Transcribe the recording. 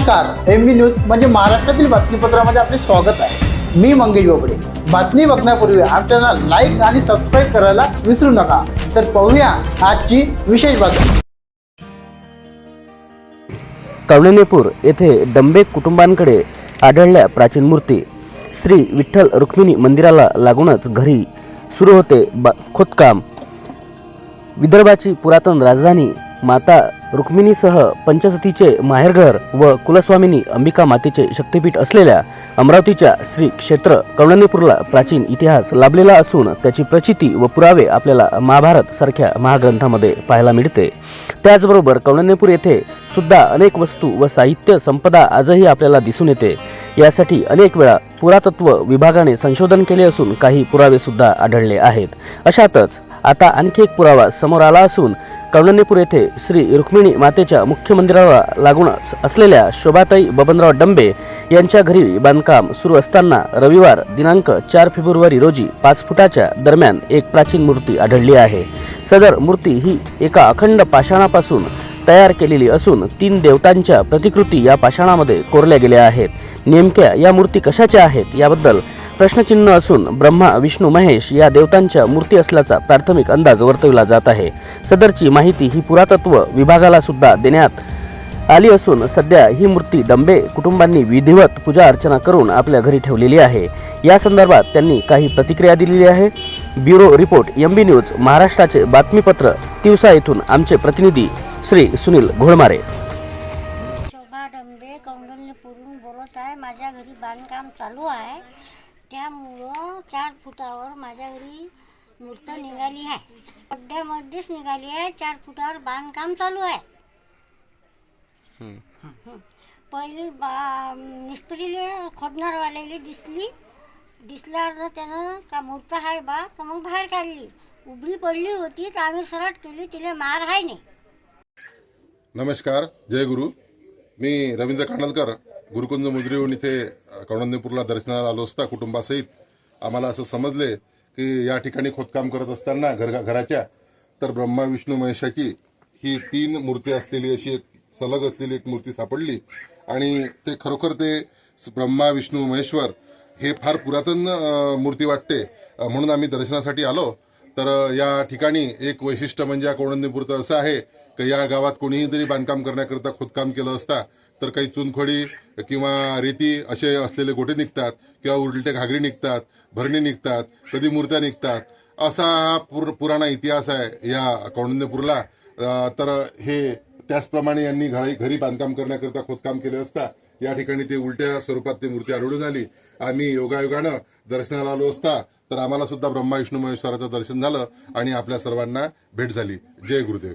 नमस्कार, MB news म्हणजे महाराष्ट्रातील बातमीपत्रामध्ये आपले स्वागत आहे। मी मंगेश बोबडे। बातमी बघण्यापूर्वी आमच्या लाईक आणि सबस्क्राईब करायला विसरू नका। तर पाहूया आजची विशेष बातमी। कवळेपूर येथे डंबे कुटुंबांकडे आढळल्या प्राचीन मूर्ती। श्री विठ्ठल रुक्मिणी मंदिराला लागूनच घरी सुरू होते खोदकाम। विदर्भाची पुरातन राजधानी माता रुक्मिणीसह पंचसतीचे माहेरघर व कुलस्वामिनी अंबिका मातेचे शक्तिपीठ असलेल्या अमरावतीच्या श्री क्षेत्र कवळेपूरला प्राचीन इतिहास लाभलेला असून त्याची प्रचिती व पुरावे आपल्याला महाभारत सारख्या महाग्रंथामध्ये पाहायला मिळते। त्याचबरोबर कवळेपूर येथे सुद्धा अनेक वस्तू व साहित्य संपदा आजही आपल्याला दिसून येते। यासाठी अनेक वेळा पुरातत्व विभागाने संशोधन केले असून काही पुरावे सुद्धा आढळले आहेत। अशातच आता आणखी एक पुरावा समोर आला असून कवळेपूर येथे श्री रुक्मिणी मातेच्या मुख्य मंदिराला लागून असलेल्या शोभाताई बबनराव डंबे यांच्या घरी बांधकाम सुरू असताना रविवार दिनांक 4 फेब्रुवारी रोजी 5 फुटाच्या दरम्यान एक प्राचीन मूर्ती आढळली आहे। सदर मूर्ती ही एका अखंड पाषाणापासून तयार केलेली असून 3 देवतांच्या प्रतिकृती या पाषाणामध्ये कोरल्या गेल्या आहेत। नेमक्या या मूर्ती कशाच्या आहेत याबद्दल प्रश्नचिन्ह असून ब्रह्मा विष्णू महेश या देवतांच्या मूर्ती असल्याचा प्राथमिक अंदाज वर्तविला जात आहे। सदरची माहिती ही पुरातत्व विभागाला सुद्धा देण्यात आली असून सध्या ही मूर्ती डंबे कुटुंबांनी विधिवत पूजा अर्चना करून आपल्या घरी ठेवलेली आहे। या संदर्भात त्यांनी काही प्रतिक्रिया दिलेली आहे। ब्युरो रिपोर्ट एमबी न्यूज महाराष्ट्राचे बातमीपत्र तिवसा येथून आमचे प्रतिनिधी श्री सुनील घोळमारे। शोभा डंबे कौंडण्यपूरून बोलत आहे। माझ्या घरी बांधकाम चालू आहे, त्यामुळं 4 फुटावर माझ्या घरी मूर्त निघाली आहे। अड्ड्यामध्येच निघाली आहे। 4 फुटावर बांधकाम चालू आहे। पहिली मिस्त्रीले खोदणारवाल्याला दिसल्यावर त्यानं का मूर्त आहे बा, तर मग बाहेर काढली। उघडी पडली होती तर आम्ही सरट केली, तिला मार आहे नाही। नमस्कार, जय गुरु। मी रवींद्र कांडलकर गुरुकुंज मुजरीहून इथे कवळेपूरला दर्शनाला आलो असता कुटुंबासहित आम्हाला असं समजले की या ठिकाणी खोदकाम करत असताना घराच्या तर ब्रह्मा विष्णू महेशाची ही 3 मूर्ती असलेली अशी एक सलग असलेली एक मूर्ती सापडली आणि ते खरोखर ते ब्रह्मा विष्णू महेश्वर हे फार पुरातन मूर्ती वाटते, म्हणून आम्ही दर्शनासाठी आलो। तर या ठिकाणी एक वैशिष्ट्य म्हणजे कवळेपूरचं असं आहे की या गावात कोणीही जरी बांधकाम करण्याकरता खोदकाम केलं असता तर काही चुनखडी किंवा रेती असे असलेले गोटे निघतात किंवा उलटे घागरी निघतात, भरणी निघतात, कधी मूर्त्या निघतात, असा हा पुराणा इतिहास आहे या कवळेपूरला। तर हे त्याचप्रमाणे यांनी घरी बांधकाम करण्याकरता खोदकाम केले असता या ठिकाणी ते उलट्या स्वरूपात ती मूर्ती आढळून आली। आम्ही योगायोगानं दर्शनाला आलो असता तर आम्हाला सुद्धा ब्रह्मा विष्णू महेश्वराचं दर्शन झालं आणि आपल्या सर्वांना भेट झाली। जय गुरुदेव।